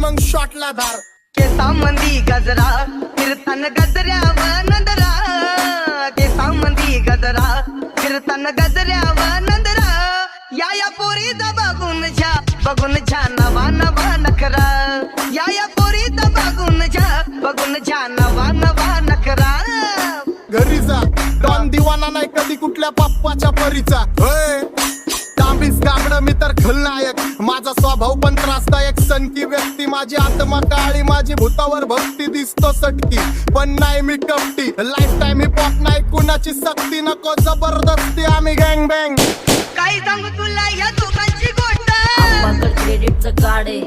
मग शॉटला धार. केसामंदी गजरा फिरतान गजऱ्याव नंदरा, केसामंदी गजरा फिरतान गजऱ्याव नंदरा. या पोरीचा बघून छा नवा नवा नखरा. या पोरीचा बघून छा नवा नवा नखरा. घरी जा डॉन दिवाना नाही कधी कुठल्या पप्पाच्या परीचा. तांबीस गाबड मी तर खलनायक, माझा स्वभाव पण त्रासदायक. सनकी व्यक्ती माझी आत्मा काळी, माझी भूतावर भक्ती दिसतो सटकी, पण नाही मी कपटी. लाईफ टाइम ही पॉप नाही कुणाची सक्ती, नको जबरदस्ती आम्ही गँग बँग. काय सांगू तुला या दोघांची गोष्ट. क्रेडिटचं कार्ड आहे